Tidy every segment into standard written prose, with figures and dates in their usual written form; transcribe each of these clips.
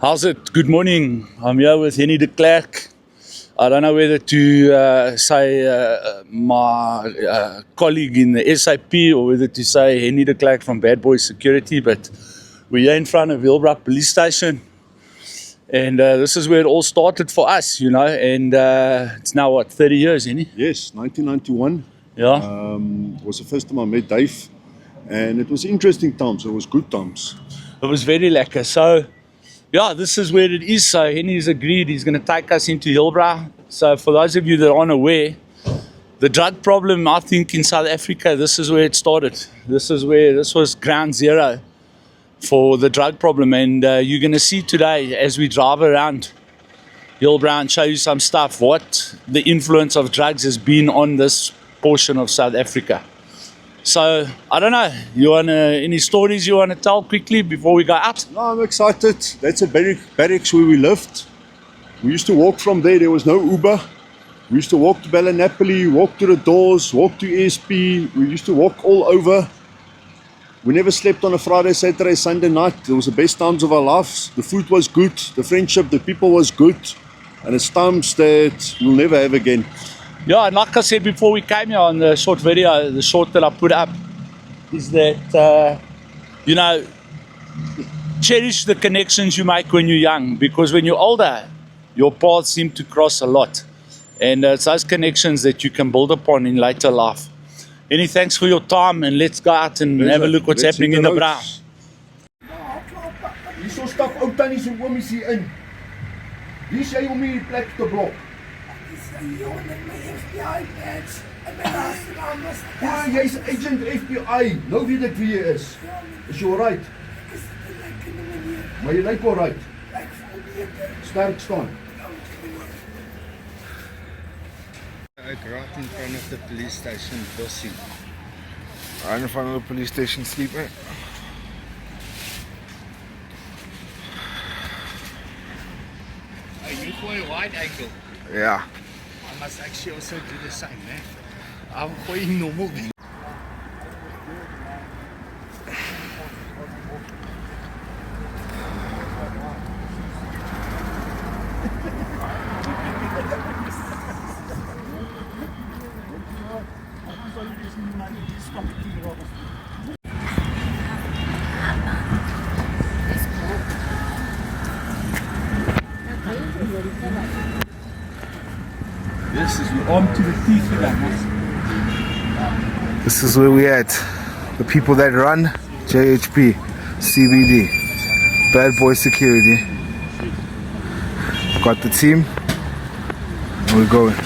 How's it? Good morning. I'm here with Henny de Klerk. I don't know whether to say my colleague in the SAP or whether to say Henny de Klerk from Boyz Security, but we're here in front of Hillbrow police station. And this is where it all started for us, you know, and it's now, what, 30 years, Henny? Yes, 1991. Yeah. Was the first time I met Dave, and it was interesting times. It was good times. It was very lekker. So, yeah, this is where it is. So Henny's agreed he's going to take us into Hillbrow. So for those of you that aren't aware, the drug problem, I think, in South Africa, this is where it started. This was ground zero for the drug problem. And you're going to see today, as we drive around Hillbrow and show you some stuff, what the influence of drugs has been on this portion of South Africa. So, I don't know, any stories you want to tell quickly before we go out? No, I'm excited. That's a barracks where we lived. We used to walk from there was no Uber. We used to walk to Ballinapoli, walk to the doors, walk to ESP. We used to walk all over. We never slept on a Friday, Saturday, Sunday night. It was the best times of our lives. The food was good, the friendship, the people was good. And it's times that we'll never have again. Yeah, and like I said before we came here on the short video, the short that I put up, is that, cherish the connections you make when you're young, because when you're older, your paths seem to cross a lot. And it's those connections that you can build upon in later life. Any thanks for your time, and let's go out and have a look what's happening in the brow. Hier so stap ou tannies en oomies hier in. Wie sê jy om hierdie plek te blok? Ja, jy's agent FBI. Nou weet ek wie jy is. Is jy alright? Maar jy lyk alright. Sterk staan. Right in front of the police station, bossing. Right in front of the police station, sleeping. You gooi a wide angle. Yeah. I must actually also do the same, man. I'm going normal. This is armed to the teeth again. This is where we at. The people that run JHP, CBD, Boyz Security. Got the team, and we're going.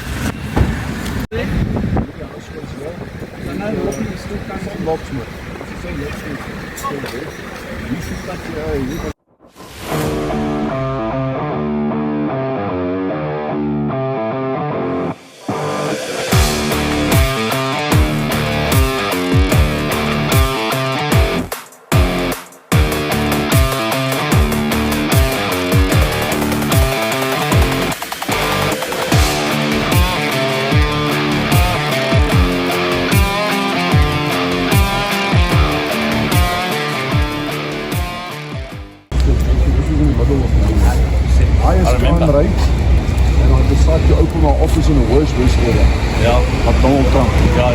Right? And I decided to open my office in the worst West area. Yeah. At Donald Trump. Yeah.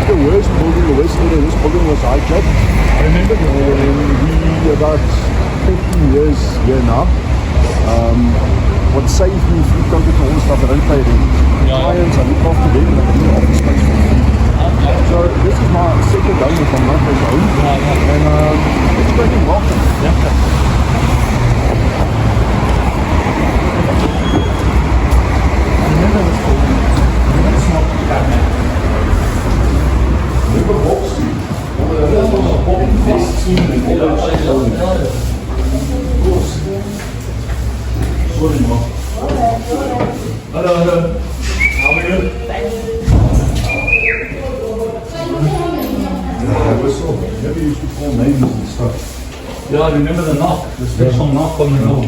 The worst building, the West area, this building was hijacked. I remember we about 15 years here now. What saved me through COVID and all the stuff I don't pay rent. Clients, I look after them, and I get the office space for free. So this is my second home with my mother's home. And it's going to welcome. Yeah. Hello. How are you? Maybe you should call names and stuff. Yeah, I remember the knock, the special knock on the door.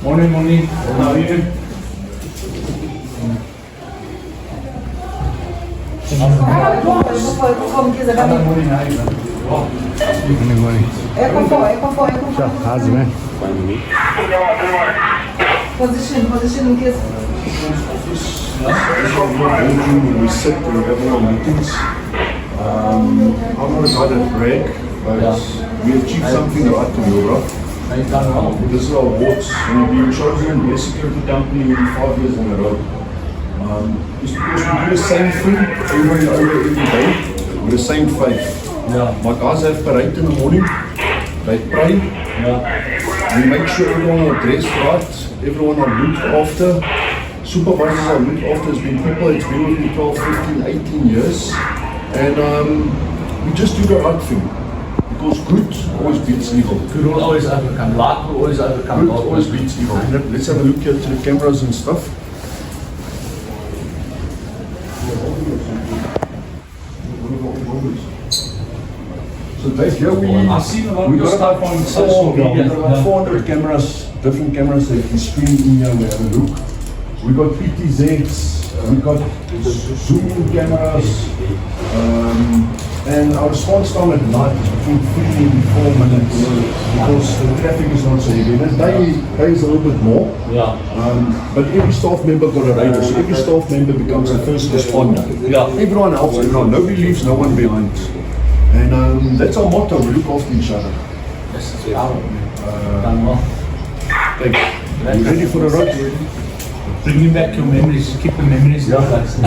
Morning. How are you? How's it, man? Position in case. We sit and have our meetings. I'm not a guy that brag, but we achieved something right to Hillbrow. This is our awards. We've been chosen Boyz Security company maybe 5 years in a row. It's because we do the same thing over and over every day with the same faith. My guys have parade in the morning. They pray. We make sure everyone are dressed right. Everyone are looked after. Supervisors are looked after. It's been people that's been with me 12, 15, 18 years. And we just do the right thing. Because good always beats evil. Good will always overcome. Light will always overcome. Good always beats evil. Let's have a look here to the cameras and stuff. So Dave, here I've seen a lot of your stuff on social media. We've got about 400 cameras, different cameras that can stream in here. We have a look. We've got PTZs, we've got Zoom cameras, and our response time at night is between 3 and 4 minutes because the traffic is not so heavy. And day is a little bit more. But every staff member got a radar, so every staff member becomes the first responder. Everyone helps everyone. Nobody leaves no one behind. And that's our motto, we look after each other. Thank you. Are you ready for the road? Bringing back your memories, keep the memories in place. To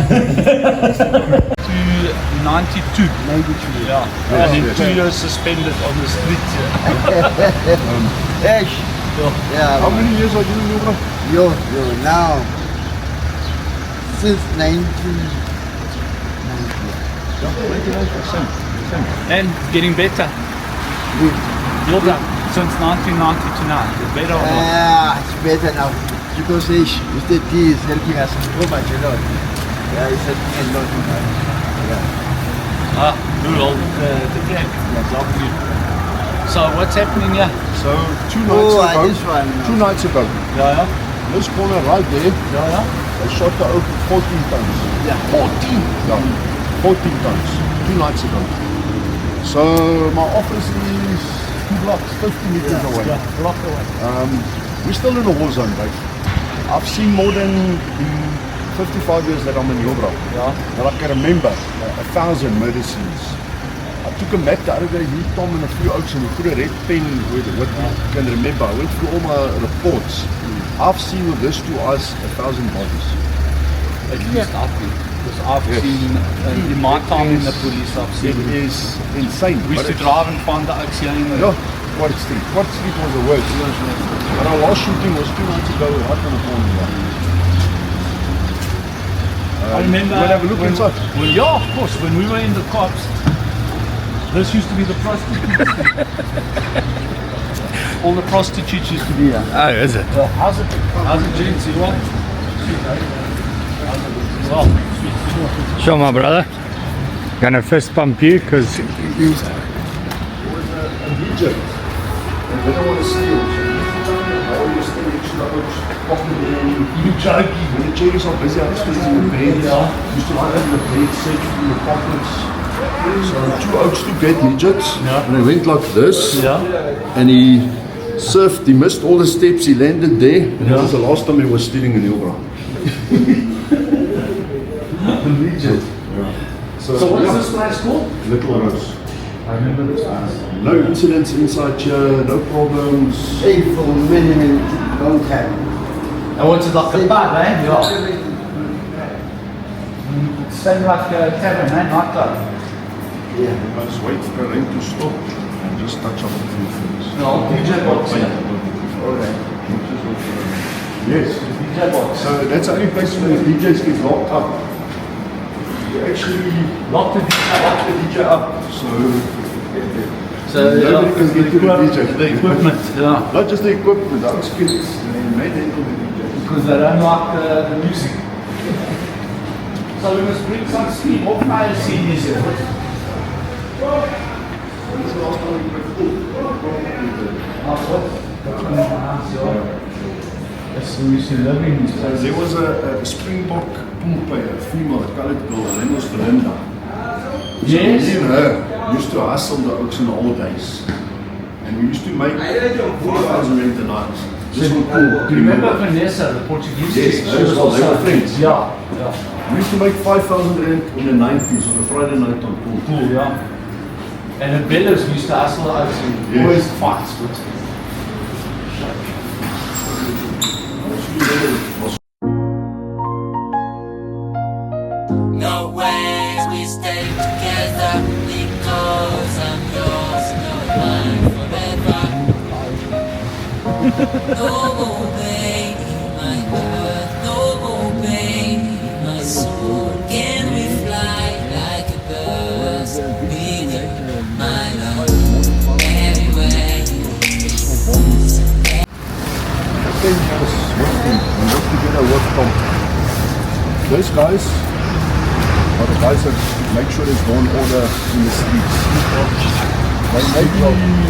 92. And then 2 years suspended on the street. How many years are you in Hillbrow? Yo, now, since 1990. And getting better. Hillbrow, since 1990 to now. Better or not? It's better now. Because Mr. T is helping us so much, you know. He's helping a lot. Good old the camp. Loving you. So what's happening here? So two nights ago, this corner right there, they shot the oak 14 tons. 14 tons, 2 nights ago. So my office is 2 blocks, 50 meters away. Block away. We're still in a war zone, right? I've seen more than the 55 years that I'm in Hillbrow. That I can remember 1,000 murder scenes. I took a map the other day, here, Tom, and a few oaks, and we put a red pen with what we can remember. I went through all my reports. I've seen with this to us 1,000 bodies. At least because I've seen in my time in the police, I've seen it is insane. We used to drive and find the oaks here in the Quart Street. Quart Street was the worst. But our last shooting was 2 nights ago right on the corner. I remember. You want to have a look inside? Well, yeah, of course. When we were in the cops, this used to be the prostitutes. All the prostitutes used to be here. Oh, is it? How's it, gents? You want? Well, Sure, my brother. Gonna fist bump you because you. DJ. And they don't want to see you. I always think it's not much popular. you joking? When the cherries are busy upstairs in the bed, used to lie in the bed, set in the pockets. So 2 oaks to get midgets. And he went like this. And he surfed, he missed all the steps, he landed there. And that was the last time he was stealing in Hillbrow. The midget. So what is this place called? Little Rose. I remember this place. No incidents inside here, no problems. Hey, for many, long time. And what's it like a pub, eh? Yeah. Same like a tavern, eh? Nightclub. We must wait for the rain to stop and just touch up a few things. No, DJ box. Alright. Yes. DJ box. So that's the only place where the DJs get locked up. You actually Lock the DJ up. So nobody can get to the DJ. The equipment, yeah. Not just the equipment, the outskirts. They made it into the DJ. Because they don't like the music. So we must bring some steam. What fire CDs here? There was a Springbok a female, a colored girl, her name was Belinda. Yes. Me and her used to hustle the oaks in the old days. And we used to make 4,000 rand a night. Just on cool. Do you remember Vanessa, the Portuguese? Yes, She was they also were friends. Yeah, yeah. We used to make 5,000 rand in the 90s on a Friday night on pool. Cool, yeah. And the Bellas used to hustle out and Yes. always fights. No way we stay together because I'm yours, you're mine forever. No more baby, my earth, no more baby, my soul. Can we fly like a bird, beating my love everywhere? Those guys are the guys that make sure there's law and order in the streets. They may be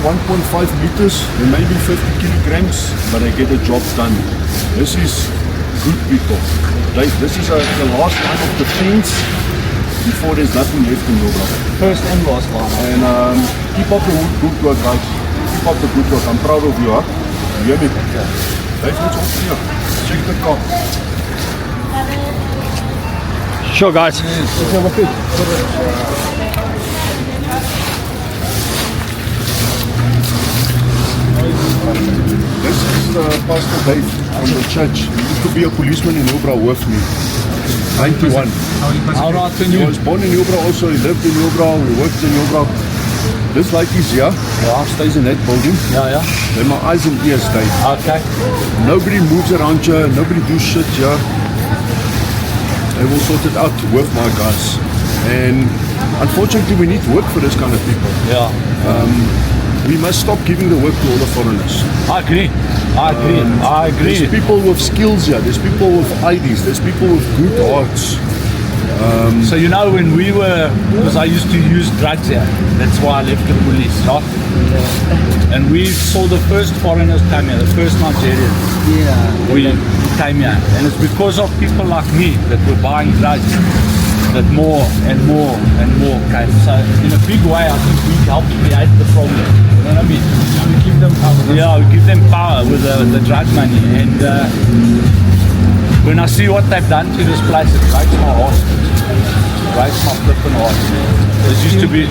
1.5 meters, they may be 50 kilograms, but they get the job done. This is good people. This is the last line of defense before there's nothing left in Hillbrow. First and last one. And keep up the good work, guys. Keep up the good work. I'm proud of you, huh? You hear me? Blijf met z'n op hier. Check the car. Sure, guys. This is Pastor Dave from the church. He used to be a policeman in Hillbrow with me. 91. How old are He you? was born in Hillbrow also. He lived in Hillbrow. He worked in Hillbrow. This light is here. Stays in that building. Yeah, yeah. Then my eyes and ears, Dave. Okay. Nobody moves around here. Nobody do shit here. They will sort it out with my guys. And unfortunately, we need work for this kind of people. Yeah. We must stop giving the work to all the foreigners. I agree. I agree. There's people with skills here. There's people with IDs. There's people with good hearts. So you know when we were, because I used to use drugs here, that's why I left the police, right? And we saw the first foreigners come here, the first Nigerians. Yeah. We came here, and it's because of people like me that were buying drugs that more and more and more came. So in a big way, I think we helped create the problem. You know what I mean? We give them power. Yeah, we give them power with the drug money. And when I see what they've done to this place, it breaks my heart. It breaks my flipping heart. This used to be,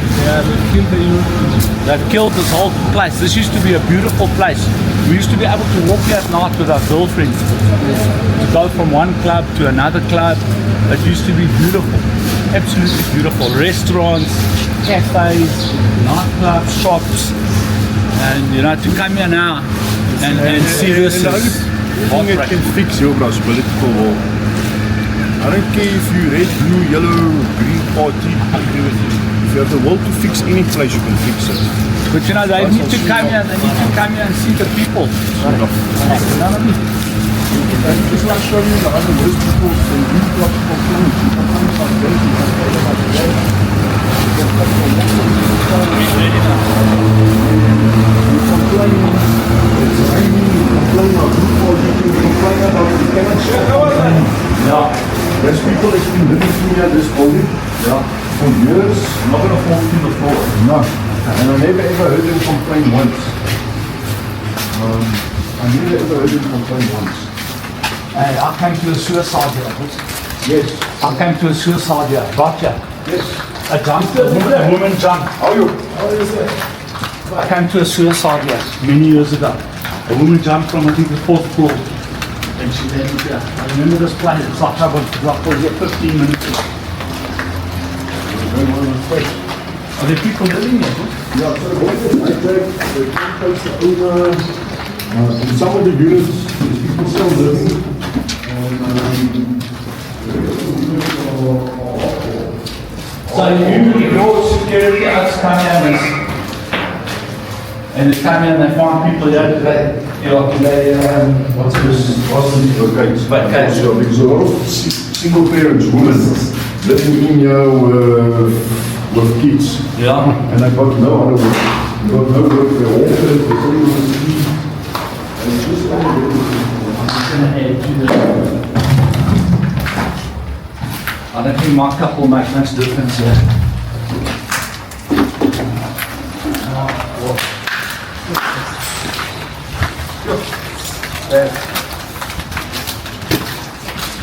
they've killed this whole place. This used to be a beautiful place. We used to be able to walk here at night with our girlfriends, to go from one club to another club. It used to be beautiful, absolutely beautiful. Restaurants, cafes, nightclubs, shops, and you know, to come here now and see this is thing that can fix Hillbrow's political wall. I don't care if you red, blue, yellow, green party. If you have the will to fix any place, you can fix it. But you know, they need to come here. They need to come here and see the people. Just like showing you the other worst people and you got complaints. You complain, it's raining, you complain about football, you complain about the cannot. Yeah. There's people that's been living through here, this building, for years. I'm not going to fall through the floor. No. And I never ever heard them complain once. I never ever heard them complain once. Hey, I came to a suicide here. Yes. I came to a suicide here. Gotcha. Yes. A jump. A woman jumped. How are you? How is it? I came to a suicide here many years ago. A woman jumped from, I think, the 4th floor. And she landed here. I remember this place. It's like I was here 15 minutes ago. Are there people living here? Yeah, so the takes the owner. In some of the units, there's people still living. So your security guards come here and they come here and they find people here today. What's this? Okay, Okay. so because a lot of single parents, women, living in here with kids. Yeah. And I got no other work. I got no work, they're all dead, they're sitting on the street. And it's just I don't think my couple make much difference here.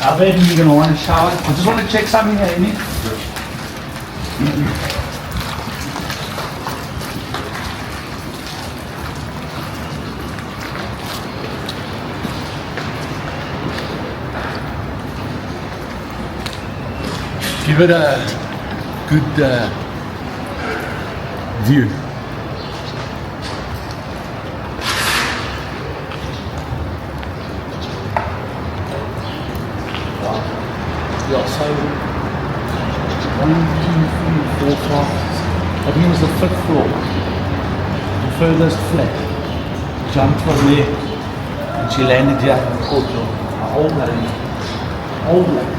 How bad are you going to want to shower? I just want to check something here, Amy. Give it a good view. Yeah, so 1, 2, 3, 4, 5. I think it was the 5th floor. The furthest flat. Jumped from there and she landed here in the courtyard. Old lady. Old lady.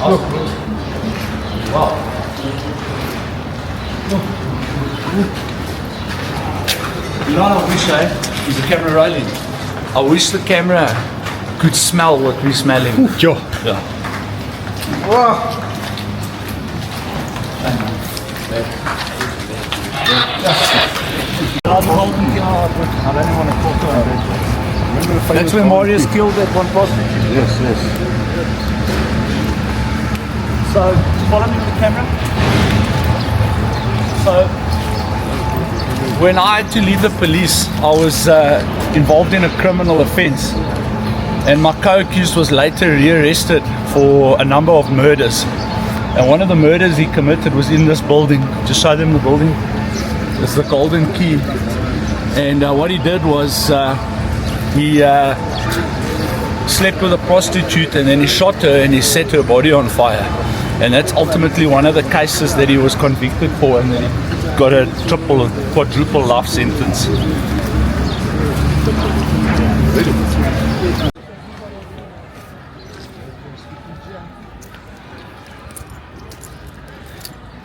Look. Wow. Look. You know what I wish, is the camera rolling. I wish the camera could smell what we're smelling. Sure. Yeah. I don't want to talk about that. That's where Marius killed that one prostitute. Yes, yes. So, follow me with the camera. So, when I had to leave the police, I was involved in a criminal offense. And my co-accused was later rearrested for a number of murders. And one of the murders he committed was in this building. Just show them the building. It's the Golden Key. And what he did was he slept with a prostitute and then he shot her and he set her body on fire. And that's ultimately one of the cases that he was convicted for, and then he got a quadruple life sentence.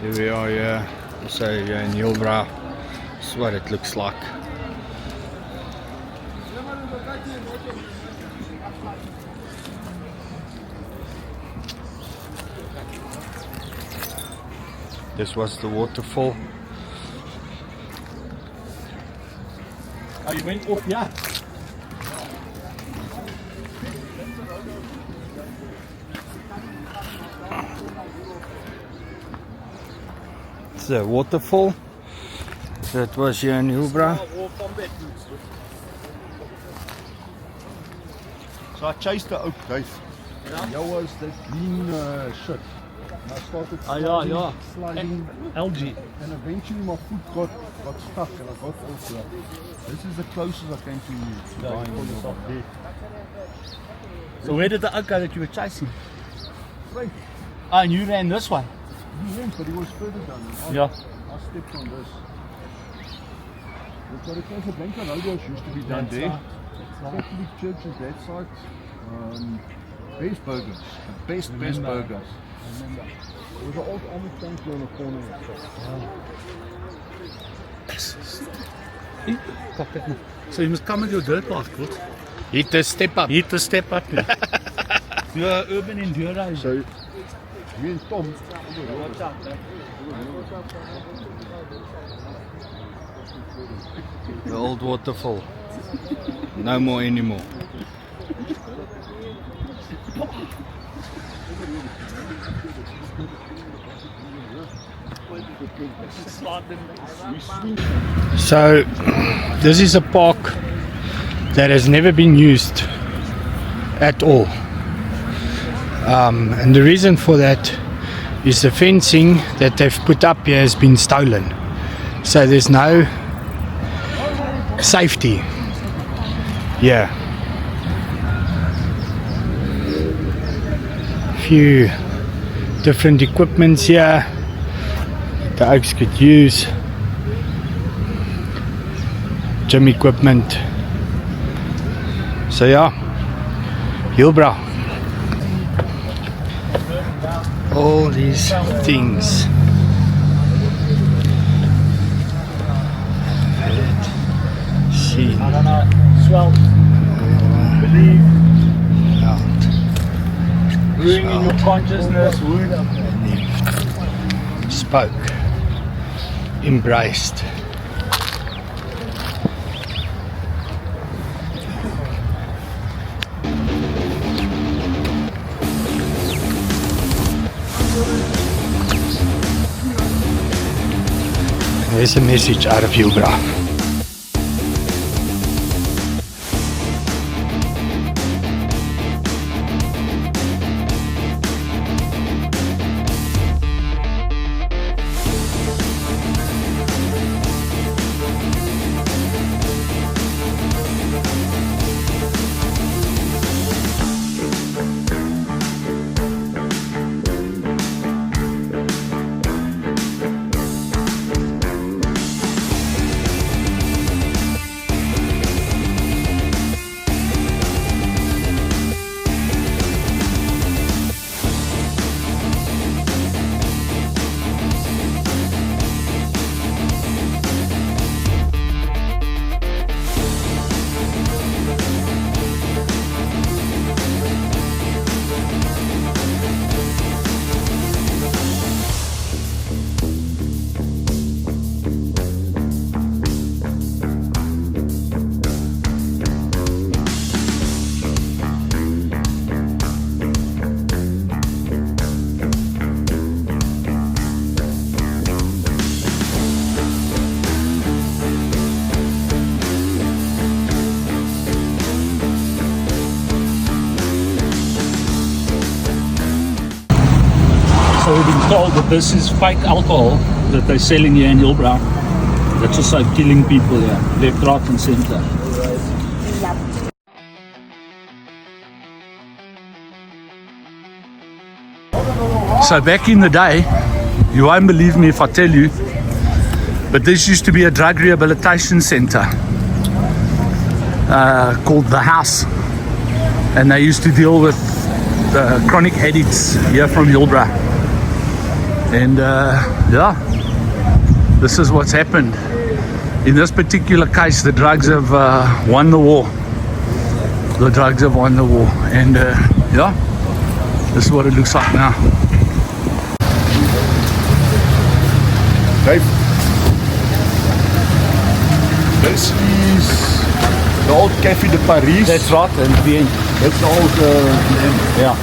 Here we are, yeah. So you're in Hillbrow. That's what it looks like. This was the waterfall. Oh, you went off, yeah. It's a waterfall. That was here in Hillbrow. So I chased the oak, Dave. That was the green shit. And I started sliding, Algae. and eventually my foot got stuck and I got off there. This is the closest I came to dying on the dead. So where did the oak go that you were chasing? Right. Oh, and you ran this way? He went, but he was further down. And Yeah. I stepped on this. So the Casablanca logos used to be done there. Catholic church is that side. Best burgers. The best burgers. There was an old army tank on the corner. So you must come with your dirt bike, good? Hit the step up. Hit the step up. You're urban enduro. So, me and Tom. The old waterfall. No more anymore. So this is a park that has never been used at all, and the reason for that is the fencing that they've put up here has been stolen, so there's no safety. Yeah, few different equipments here the Oaks could use. Gym equipment. So yeah, Hillbrow. All these things. don't know, swelt, believe, ruining your consciousness, spoke, embraced. There's a message out of Hillbrow. So we've been told that this is fake alcohol that they're selling here in Hillbrow. That's also killing people here, left, right and center. So back in the day, you won't believe me if I tell you, but this used to be a drug rehabilitation center called The House. And they used to deal with chronic addicts here from Hillbrow. And yeah, this is what's happened. In this particular case, the drugs have won the war. The drugs have won the war. And yeah, this is what it looks like now. Dave, this is the old Café de Paris. That's right, and Vienna. That's the old Yeah.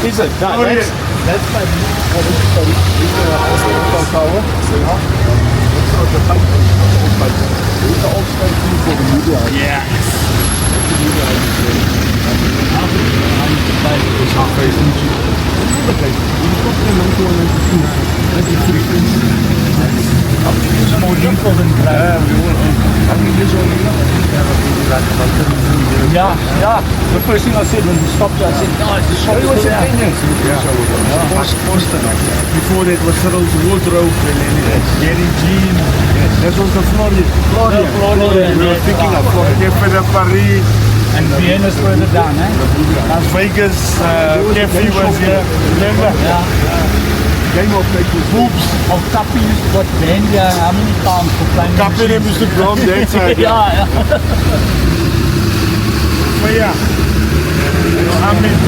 Is it? No, that's Paris. tower. Here's the old station for the media. Yeah. More wrinkle than brown. Yeah, yeah. The first thing I said when we stopped, I said, no, it's a shop. Before that was Cyril's wardrobe and Gary Jean. That was the Florian. We were picking up Café de Paris. And Vienna's further down, eh? Las Vegas, Café was here. Remember? Yeah. Game of Boobs. Of Kappie used to got banned here how many times for playing? Kappie them used to go on that side. Yeah, yeah. But yeah. I mean,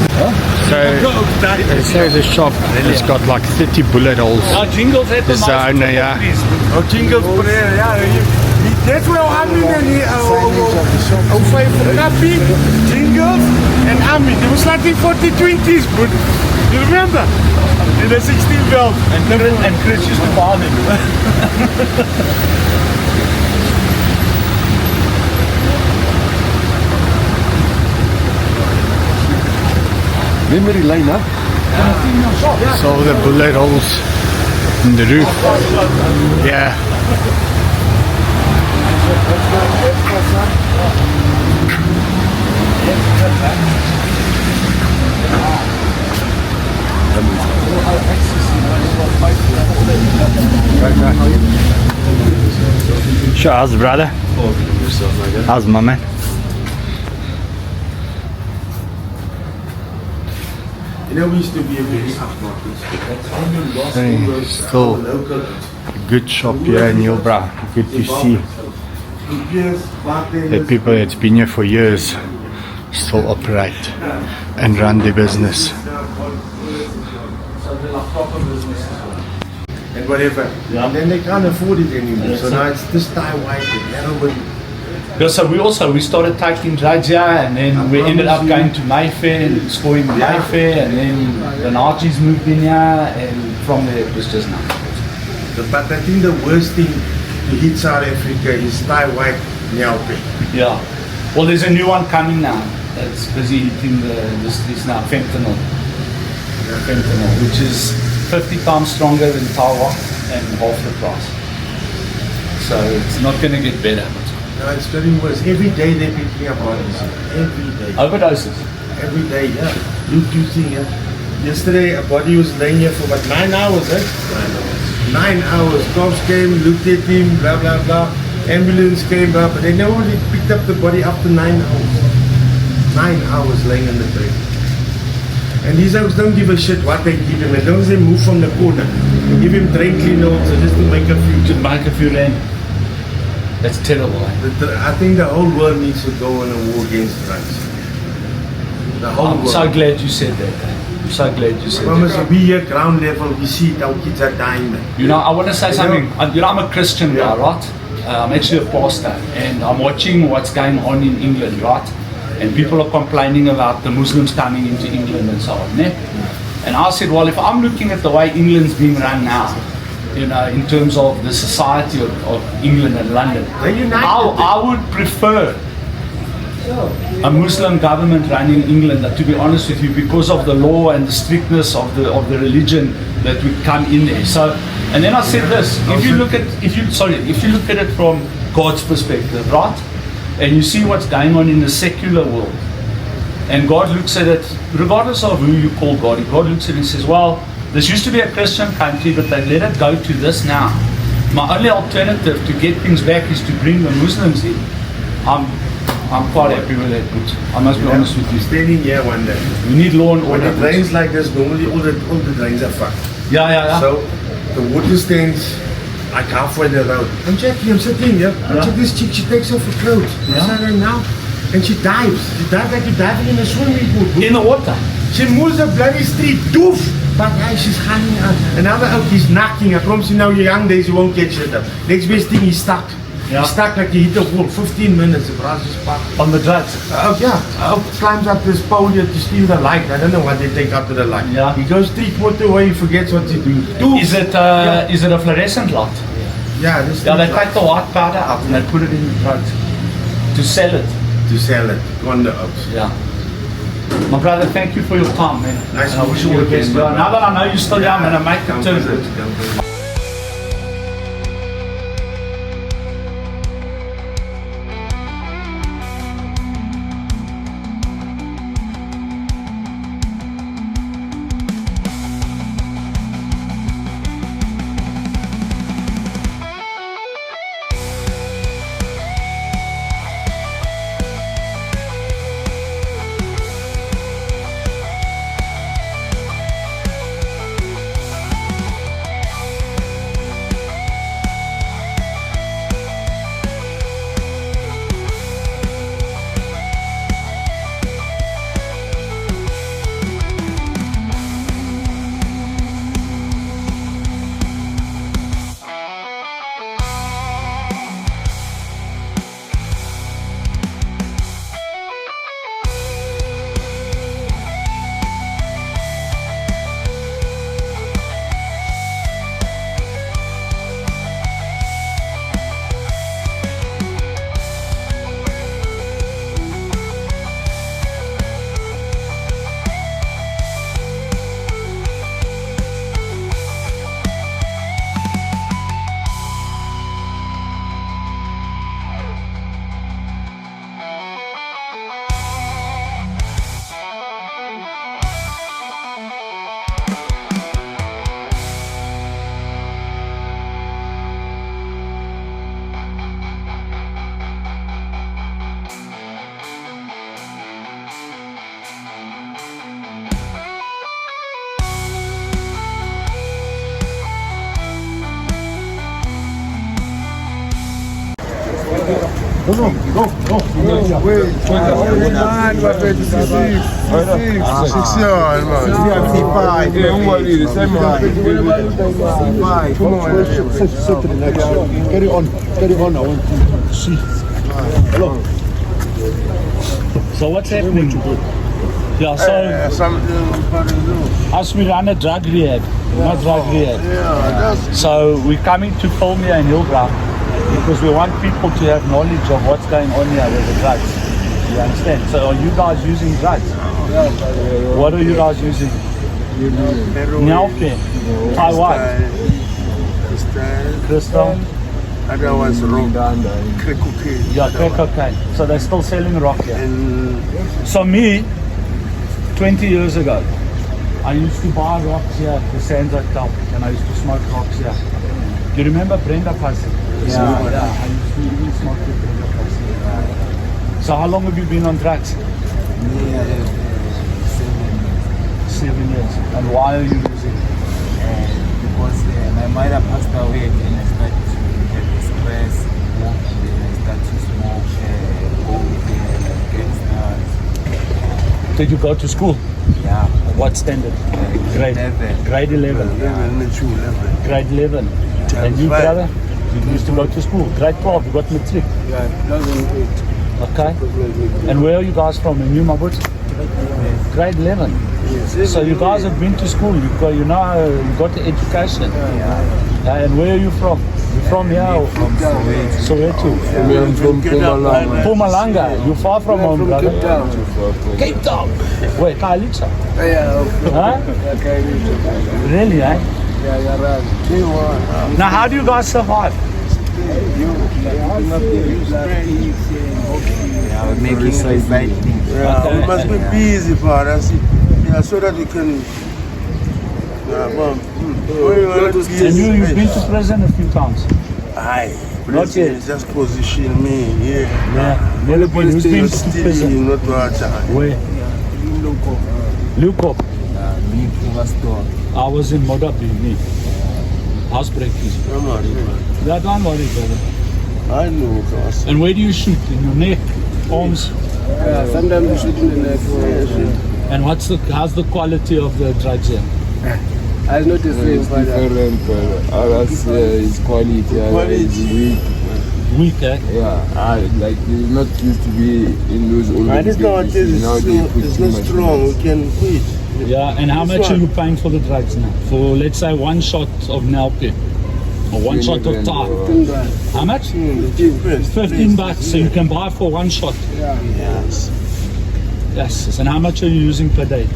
They say the shop has got like 30 bullet holes. Our jingles had the Dis most owner, ja. oh, Jingles Pereira, that's where Amin and O5 for Kappie, Jingles, and Amin. It was like in 40-20s, but you remember? In the 16 belt. And Chris used to buy them. memory lane, huh? So the bullet holes in the roof. Yeah. Sure, how's the brother? How's my man? You know, we used to be a very upmarket. Still a good shop here in Hillbrow. Good to see. The people that's been here for years still operate and run their business. And whatever. And then they can't afford it anymore. So now it's this Thai white and heroin. Yeah, so we started taking drugs here, and then we ended up going to Mayfair and scoring Mayfair, and then the Nazis moved in here, and from there it was just nothing. But I think the worst thing to hit South Africa is Thai white nyaupe. Yeah. Well, there's a new one coming now that's busy hitting the streets now, fentanyl. Fentanyl, which is 50 times stronger than Tawa and half the price. So it's not going to get better. No, it's getting worse. Every day they're picking up bodies. Every day. Overdoses. Every day, yeah. Look, you see, yeah. Yesterday a body was laying here for about 9 hours, eh? 9 hours. Cops came, looked at him, blah, blah, blah. Ambulance came up, but they never really picked up the body after 9 hours. 9 hours laying on the bed. And these guys don't give a shit what they give him. As long as they move from the corner, give him drain clean also just to make a few. To make a few rand. That's terrible. Eh? I think the whole world needs to go on a war against drugs. The whole I'm world. so glad you said that. I'm so glad you said Promise that. we here ground level, we see it, our kids are dying. Man. You know, I want to say something. You know, I'm a Christian guy, right? I'm actually a pastor, and I'm watching what's going on in England, right? And people are complaining about the Muslims coming into England and so on. Ne? And I said, well, if I'm looking at the way England's being run now, you know, in terms of the society of England and London, I would prefer a Muslim government running England, to be honest with you, because of the law and the strictness of the religion that would come in there. So, and then I said this: if you look at it from God's perspective, right, and you see what's going on in the secular world, and God looks at it, regardless of who you call God, God looks at it and says, well, this used to be a Christian country, but they let it go to this now. My only alternative to get things back is to bring the Muslims in. I'm quite happy with that, but I must be honest with you. Standing here one day. We need law and When order. it rains like this, normally all the drains are fucked. Yeah. So the water stands like halfway the road. I'm checking, I'm sitting here. I check this chick, she takes off her clothes. Yeah. I said, now. And she dives. She dives like you're diving in a swimming pool. In the water. She moves the bloody street. Doof! But hey, she's hanging out. Another out, he's knocking. I promise you now, your young days, you won't get shit up. Next best thing, he's stuck. Yeah. He's stuck like he hit a wall. 15 minutes, the brass is parked. On the drugs. Climbs up this pole here to steal the light. I don't know what they take up to the light. Yeah. He goes 3/4 away, he forgets what to do. Is it a fluorescent light? Yeah, this Yeah, they thing take the white powder out and they put it in the drugs to sell it. to sell it. On the oats. Yeah. My brother, thank you for your time, man. Nice And I wish you all the best. again, man. Now that I know you're still young, I'm gonna make the Come turn. visit, come visit. Carry on. I want to see. Hello. So what's happening? Yeah, so as we run a drug rehab, not drug rehab. So we're coming to film here in Hillbrow because we want people to have knowledge of what's going on here with the drugs. You understand? So are you guys using drugs? What are you guys using? Nyauke, Taiwan, Crystal. Other ones wrong. Crack cocaine. Yeah, crack cocaine. So they're still selling rock here. So me, 20 years ago, I used to buy rocks here at the Sands Hotel, and I used to smoke rocks here. Do you remember Brenda Passy? Yeah. I used to even smoke with Brenda Passy. So how long have you been on drugs? 7 years. And why are you using? Because my mother passed away and I started to have stress. Then I started to smoke, gangsters. Did you go to school? Yeah. What standard? Grade 11. Grade 11. Grade 11. And you, brother? You used to go to school. Grade 12. You got matric. Okay. And where are you guys from? In New Mabut? Grade 11. So you guys have been to school. You got the education. And where are you from? You from here? From Soweto. I'm from Pumalanga. Pumalanga. You far from home, brother? Cape Town. Wait, Kailicha? Huh? Really, eh? Now, how do you guys survive? making society. We must be busy, father. So that we can. And you've been to prison a few times? Aye. Not yet. Just position me here. Yeah. Never been. Who's been to prison? Not Where? Lukop. I was in Modapi, me. Housebreakers. That one worry, brother. I know. And where do you shoot? In your neck? Arms? Yeah, sometimes you shoot in the neck. And how's the quality of the drugs here? I noticed It's different, ours is quality, is weak. Weak, eh? Yeah, like they're not used to be in those old I just know it is. It's not strong. We can quit. Yeah, and how much are you paying for the drugs now? For, let's say, one shot of Nelpe or one shot of tar. How much? 15 bucks. So you can buy for one shot. Yes. Yes. And how much are you using per day?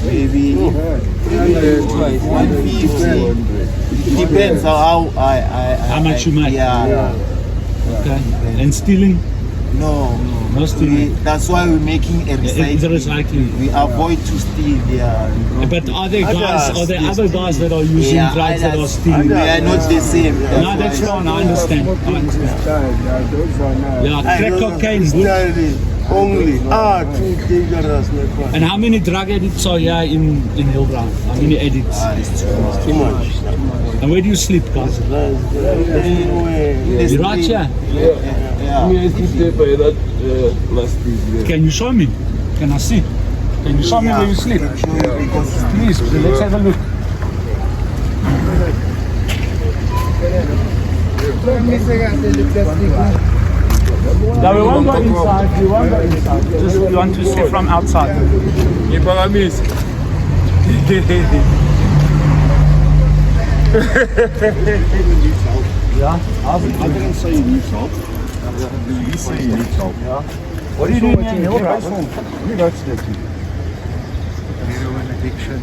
Maybe 150. It depends on how much you make. Yeah. Okay. And stealing? No. No stealing. That's why we're making a recycling. The recycling. We avoid to steal. But are there other guys that are using drugs that are stealing? They are not the same. No, that's fine. I understand. Yeah, crack cocaine. Good. Only. Too dangerous. And how many drug addicts are here in Hillbrow? How many addicts? It's too much. And where do you sleep, guys? You right here? Yeah. I used to stay by that last week. Can you show me? Can I see? Can you show me where you sleep? Please, let's have a look. No, we won't go inside. We won't go inside. Just we want to see from outside. Yeah? I didn't say you need help. You say you need help. Yeah. What are you doing in Hillbrow? You go to that too. Heroin addiction.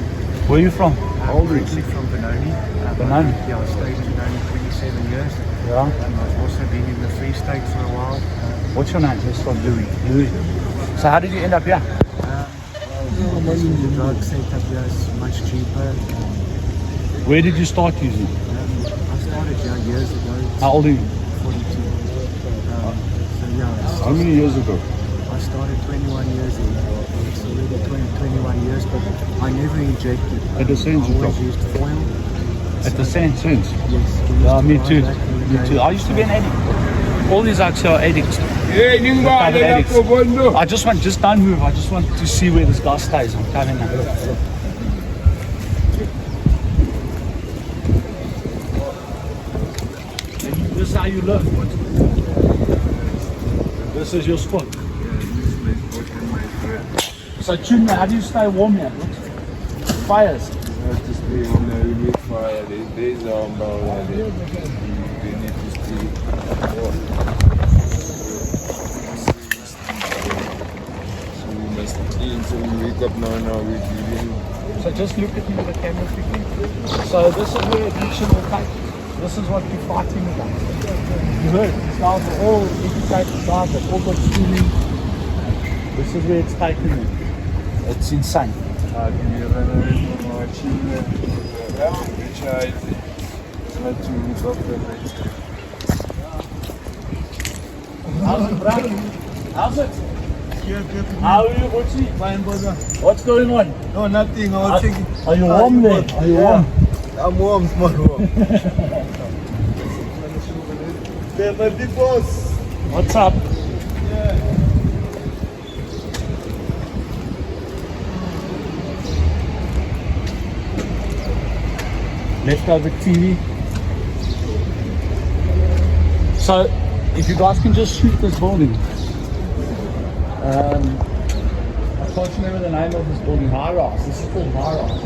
Where are you from? Originally from Benoni. Benoni? Yeah, I stayed in Benoni 27 years. Yeah. I've also been in the Free State for a while. What's your name? Just from Louis. So how did you end up here? The drug setup here is much cheaper. Where did you start using? I started here years ago. How old are you? 42. So yeah. How many years ago? I started 21 years ago. It's already 21 years, but I never injected. At the Sands I always used foil. At the Sands? Yes. Yeah, me too. Me too. I used to be an addict. All these acts are addicts. Covered addicts. I just don't move. I just want to see where this guy stays. I'm coming now. This is how you live. This is your spot. So, Tuna, how do you stay warm here? Fires? Just stay on the remote fire. There's umbrella there. They need to stay warm. So we must clean. So we wake up now we're cleaning. So just look at me with the camera quickly. So this is where addiction will take. This is what we're fighting against. You heard, these guys are all educated guys, they've all got schooling. This is where it's taking them. It's insane. How do we run away from our children? Which I think not to look after them. How's it, bro? How's it? How are you, Butchie? Fine, brother. What's going on? No, nothing. I was checking. Are you warm there? Are you warm? I'm warm, small warm. They're my big boss. What's up? Leftover TV. So, if you guys can just shoot this building. I can't remember the name of this building. High Rise. This is called High Rise.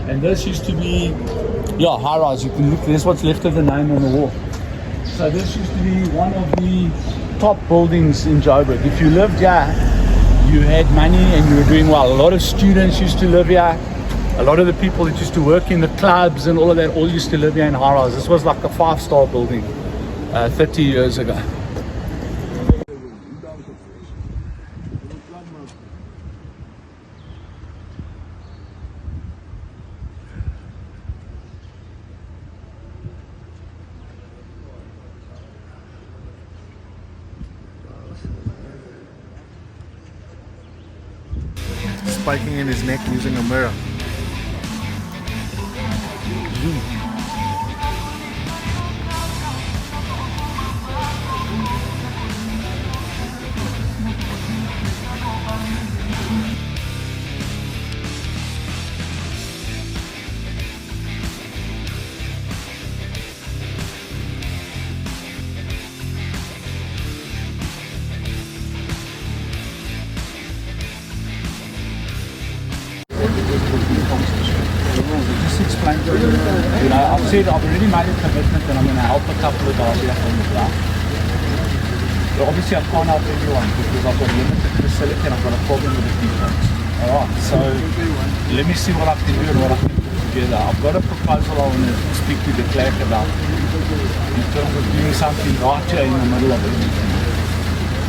And this used to be, High Rise. You can look. There's what's left of the name on the wall. So this used to be one of the top buildings in Joburg. If you lived here, you had money and you were doing well. A lot of students used to live here. A lot of the people that used to work in the clubs and all of that all used to live here in High Rise. This was like a 5-star building 30 years ago. Spiking in his neck using a mirror. Just explain to them, I've said I've already made a commitment that I'm going to help a couple of guys here from the ground. But obviously I can't help everyone because I've got a limited facility and I've got a problem with the defense. Alright, so let me see what I can do and what I can put together. I've got a proposal I want to speak to the clerk about in terms of doing something right here in the middle of everything.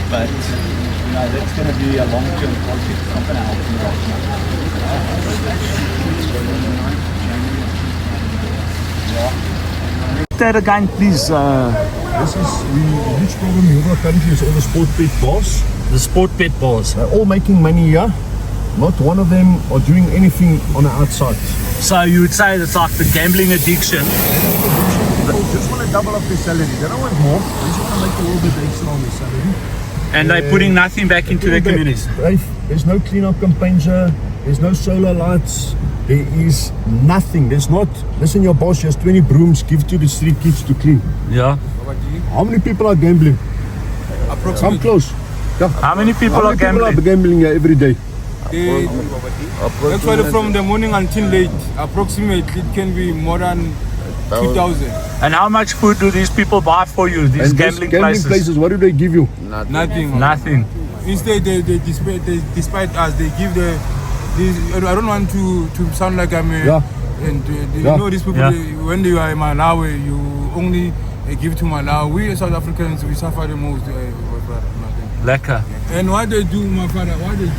But that's going to be a long-term project. It's not going to help me right now. That again, please. This is the huge problem in our country is all the sport bet bars. The sport bet bars. They're all making money here. Not one of them are doing anything on the outside. So you would say it's like the gambling addiction. People just want to double up their salary. They don't want more. They just want to make a little bit extra on their salary. And they're putting nothing back into their communities. There's no clean-up campaigns here. There's no solar lights. There is nothing. There's not. Listen, your boss has 20 brooms. Give to the street kids to clean. Yeah. How many people are gambling? Come close. Yeah. How many people are gambling? People are gambling here every day. Actually, from the morning until late, approximately it can be more than 2,000. And how much food do these people buy for you? These gambling places? What do they give you? Nothing. Nothing. Instead, despite us, they give I don't want to sound like I'm a... Yeah. And you know these people, when you are in Malawi, you only give to Malawi. We South Africans, we suffer the most. Lekker. And what they do, my father, what they do?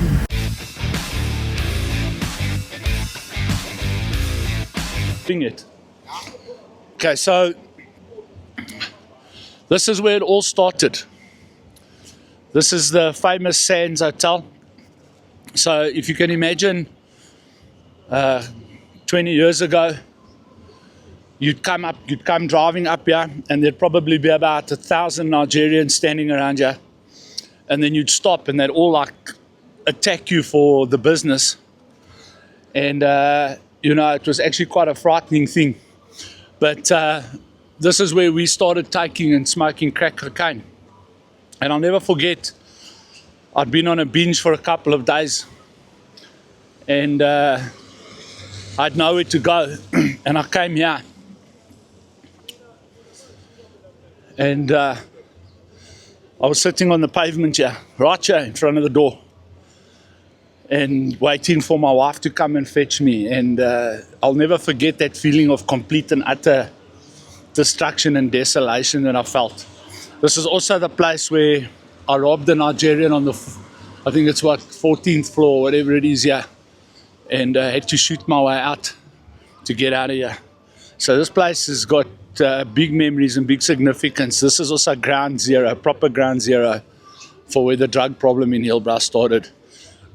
It. Okay, so this is where it all started. This is the famous Sands Hotel. So if you can imagine 20 years ago, you'd come driving up here, and there'd probably be about 1,000 Nigerians standing around here, and then you'd stop, and they'd all like attack you for the business. And you know, it was actually quite a frightening thing. But this is where we started taking and smoking crack cocaine. And I'll never forget, I'd been on a binge for a couple of days, and I had nowhere to go, and I came here, and I was sitting on the pavement here, right here in front of the door, and waiting for my wife to come and fetch me. And I'll never forget that feeling of complete and utter destruction and desolation that I felt. This is also the place where I robbed a Nigerian on the, I think it's what, 14th floor, whatever it is here, and had to shoot my way out to get out of here. So this place has got big memories and big significance. This is also ground zero, proper ground zero for where the drug problem in Hillbrow started.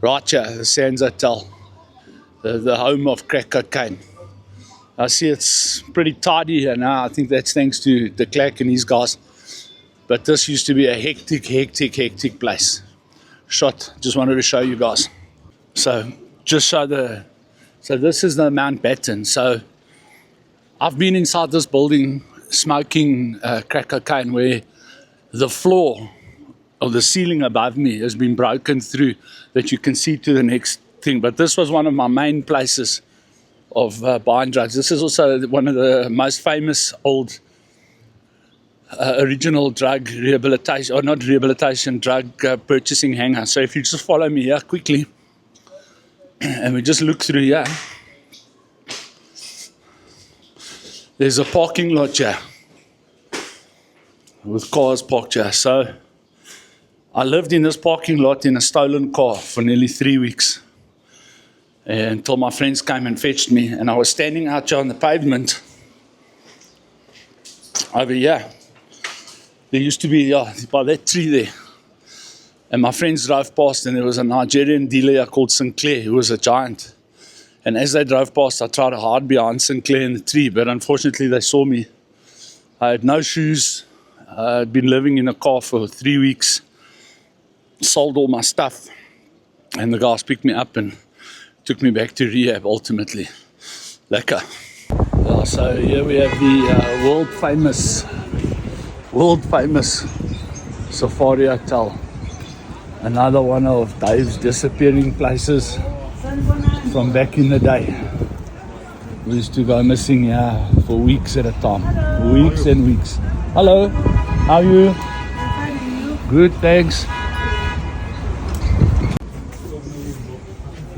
Right here, the Sands Hotel, the home of crack cocaine. I see it's pretty tidy here now. I think that's thanks to de Klerk and his guys. But this used to be a hectic place. Shot, just wanted to show you guys. So, just show so this is the Mountbatten. So, I've been inside this building smoking crack cocaine where the floor or the ceiling above me has been broken through that you can see to the next thing. But this was one of my main places of buying drugs. This is also one of the most famous old original drug rehabilitation, or not rehabilitation, drug purchasing hangar. So if you just follow me here quickly, and we just look through here, there's a parking lot here with cars parked here. So I lived in this parking lot in a stolen car for nearly 3 weeks, until my friends came and fetched me, and I was standing out here on the pavement over here. There used to be, by that tree there, and my friends drove past, and there was a Nigerian dealer here called Sinclair, who was a giant. And as they drove past, I tried to hide behind Sinclair in the tree, but unfortunately they saw me. I had no shoes. I'd been living in a car for 3 weeks, sold all my stuff, and the guys picked me up and took me back to rehab ultimately. Lekker. Yeah, so here we have the world famous Safari Hotel. Another one of Dave's disappearing places from back in the day. We used to go missing here for weeks at a time. Weeks and weeks. Hello, how are you? Good, thanks.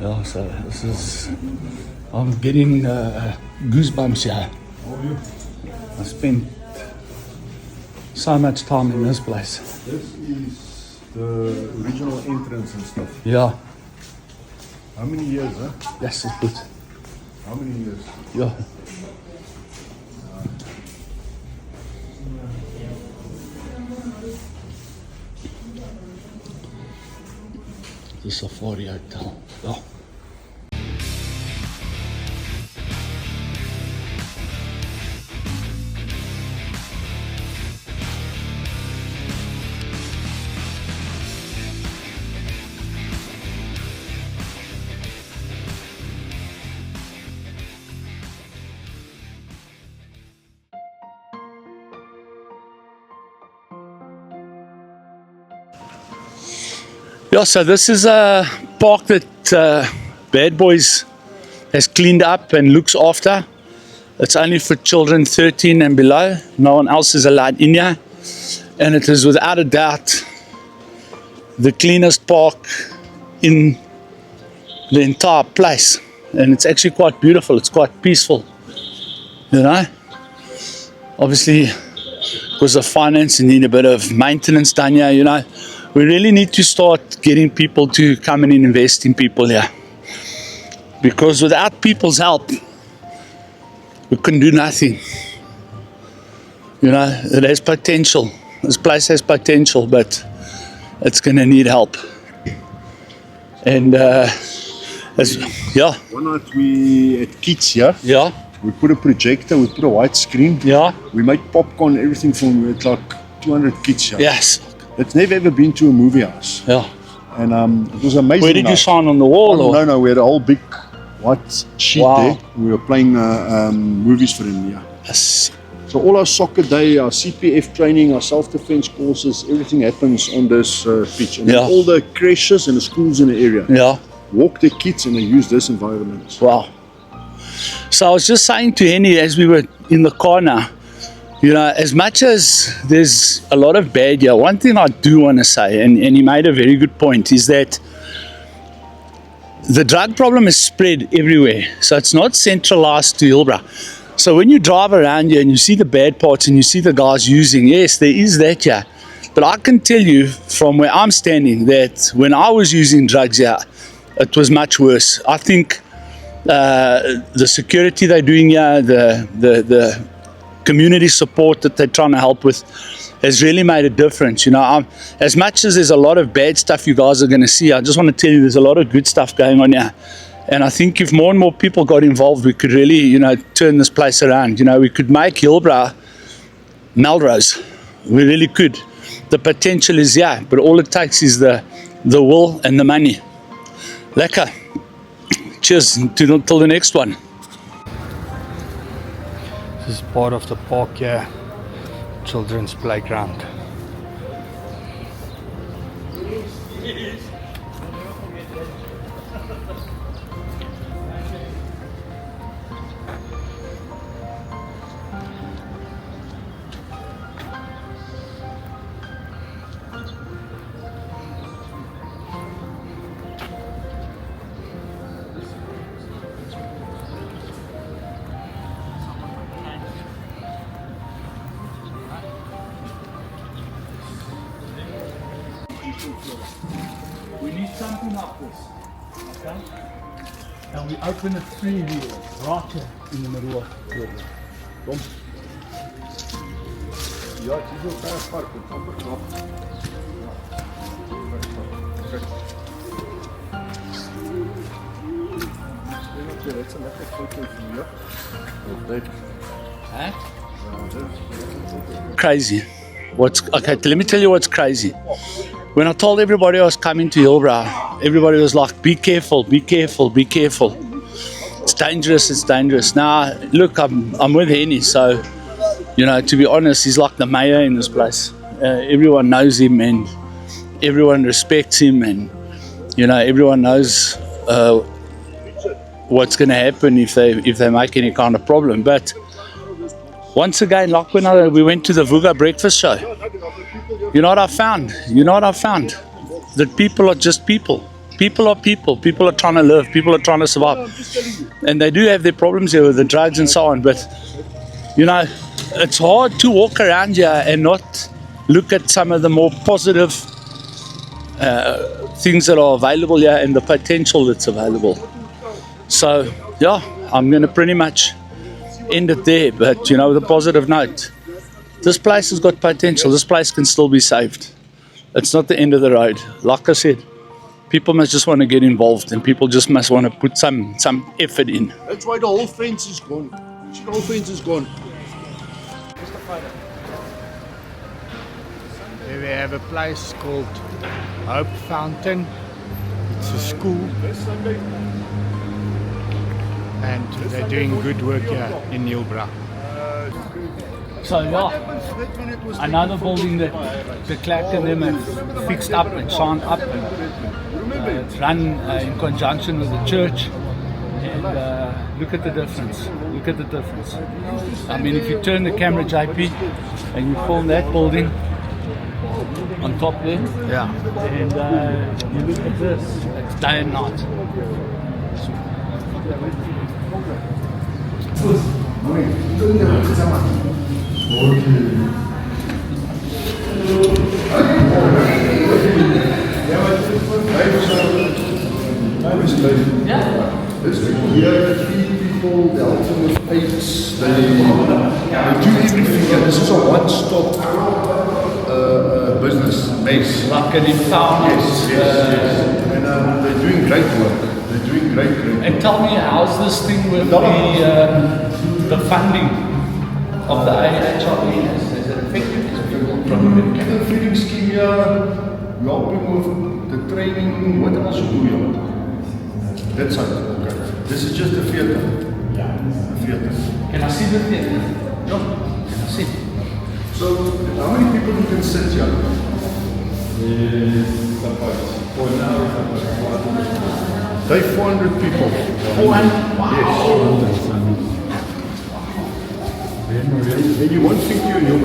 Yeah, so this is, I'm getting goosebumps here. I spent so much time in this place. This is the original entrance and stuff. Yeah. How many years, huh? Yes, it's good. How many years? Yeah. The Safari Hotel. Yeah. Yeah, so this is a park that Bad Boys has cleaned up and looks after. It's only for children 13 and below. No one else is allowed in here. And it is without a doubt the cleanest park in the entire place. And it's actually quite beautiful. It's quite peaceful, you know. Obviously, because of finance, you need a bit of maintenance done here, you know. We really need to start getting people to come and invest in people here. Because without people's help, we can do nothing. You know, it has potential. This place has potential, but it's going to need help. And, yeah. One night we at Kids here. Yeah. We put a projector, we put a white screen. Yeah. We made popcorn, everything from we had like 200 kids here. Yes. That's never ever been to a movie house. Yeah. And it was amazing. Where did you shine on the wall? Or? No, we had a whole big white sheet there. We were playing movies for them, yeah. Yes. So all our soccer day, our CPF training, our self-defense courses, everything happens on this pitch. And then all the creches and the schools in the area walk their kids and they use this environment. Wow. So I was just saying to Henny as we were in the car now, you know, as much as there's a lot of bad here, one thing I do want to say, and he made a very good point, is that the drug problem is spread everywhere. So it's not centralized to Hillbrow. So when you drive around here and you see the bad parts and you see the guys using, yes, there is that here. But I can tell you from where I'm standing that when I was using drugs here, it was much worse. I think the security they're doing here, the community support that they're trying to help with has really made a difference. You know, as much as there's a lot of bad stuff you guys are going to see, I just want to tell you there's a lot of good stuff going on here. And I think if more and more people got involved, we could really, you know, turn this place around. You know, we could make Hillbrow Melrose. We really could. The potential is here, but all it takes is the will and the money. Lekker. Cheers till the next one. This is part of the park here, children's playground. We need something like this, okay? And we open a three-wheel right here in the middle of the building. Kom. Ja, het is ook ver park, het amper knap. That's a lekker foto van jou. Huh? Crazy. Okay, let me tell you what's crazy. When I told everybody I was coming to Hillbrow, everybody was like, be careful, be careful, be careful. It's dangerous, it's dangerous. Now, look, I'm with Henny, so, you know, to be honest, he's like the mayor in this place. Everyone knows him and everyone respects him, and, you know, everyone knows what's going to happen if they make any kind of problem. But once again, like when we went to the Vuga breakfast show, you know what I found? That people are just people. People are people. People are trying to live. People are trying to survive. And they do have their problems here with the drugs and so on. But, you know, it's hard to walk around here and not look at some of the more positive things that are available here and the potential that's available. So, yeah, I'm going to pretty much end it there. But, you know, with a positive note, this place has got potential. This place can still be saved. It's not the end of the road. Like I said, people must just want to get involved, and people just must want to put some effort in. That's why the whole fence is gone. You see, the whole fence is gone. Here we have a place called Hope Fountain. It's a school. And they're doing good work here in Hillbrow. So yeah, another building that the Clark and them have fixed up and shined up, and it's run in conjunction with the church. And look at the difference. Look at the difference. I mean, if you turn the camera, JP, and you film that building on top there, and you look at this, it's day and night. Here, 3 people, they help them with AIDS, they do everything. And this is a one-stop business base. Like an empowerment. Yes. And they're doing great work. They're doing great work. And tell me, how's this thing with the the funding of the AHRE has it affected from The feeding scheme here, we help him with the training, what else you do here? That's it, okay. This is just a theater. Yeah. A theater. Can I see the theater? Yeah. Can I see? So, how many people you can sit here? They 400 people. 400? Wow. Yes. And you won't think you're in your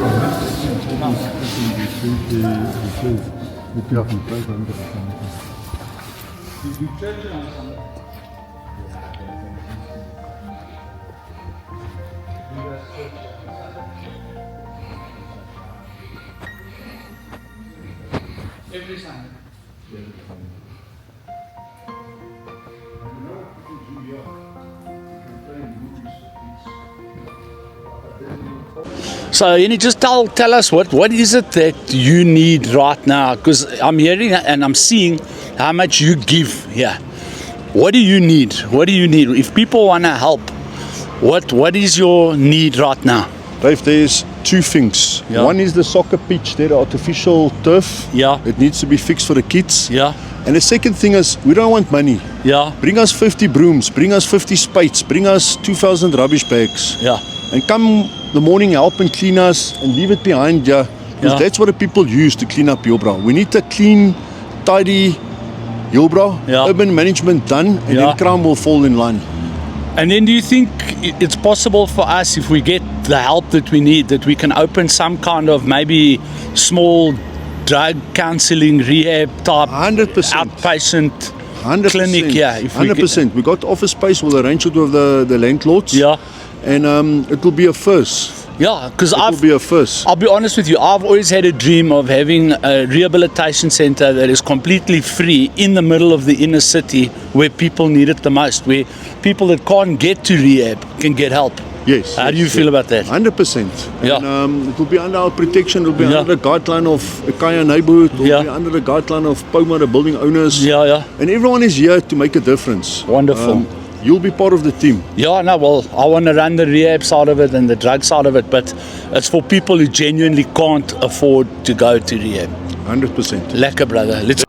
Every Sunday. So, you just tell us what is it that you need right now? Because I'm hearing and I'm seeing how much you give here. What do you need? What do you need? If people want to help, what is your need right now? Dave, there's two things. Yeah. One is the soccer pitch, the artificial turf. Yeah. It needs to be fixed for the kids. Yeah. And the second thing is, we don't want money. Yeah. Bring us 50 brooms, bring us 50 spades, bring us 2,000 rubbish bags. Yeah. And come the morning, help and clean us and leave it behind. Yeah. Because Yeah. that's what the people use to clean up Hillbrow. We need a clean, tidy Hillbrow, Yeah. urban management done, and Yeah. then crime will fall in line. And then do you think it's possible for us, if we get the help that we need, that we can open some kind of maybe small drug counseling rehab type 100%. outpatient 100%. clinic? Yeah, if we 100%. We got office space. We'll arrange it with the landlords. Yeah. And it will be a first. Yeah, because It will be a first. I'll be honest with you, I've always had a dream of having a rehabilitation center that is completely free in the middle of the inner city where people need it the most, where people that can't get to rehab can get help. Yes. How do you feel about that? 100%. Yeah. And it will be under our protection. It will be Yeah. under the guideline of Kaya neighborhood. It will Yeah. be under the guideline of Poma, the building owners. Yeah, yeah. And everyone is here to make a difference. Wonderful. You'll be part of the team. Yeah, no, well, I want to run the rehab side of it and the drug side of it, but it's for people who genuinely can't afford to go to rehab. 100%. Lekker, brother. Let's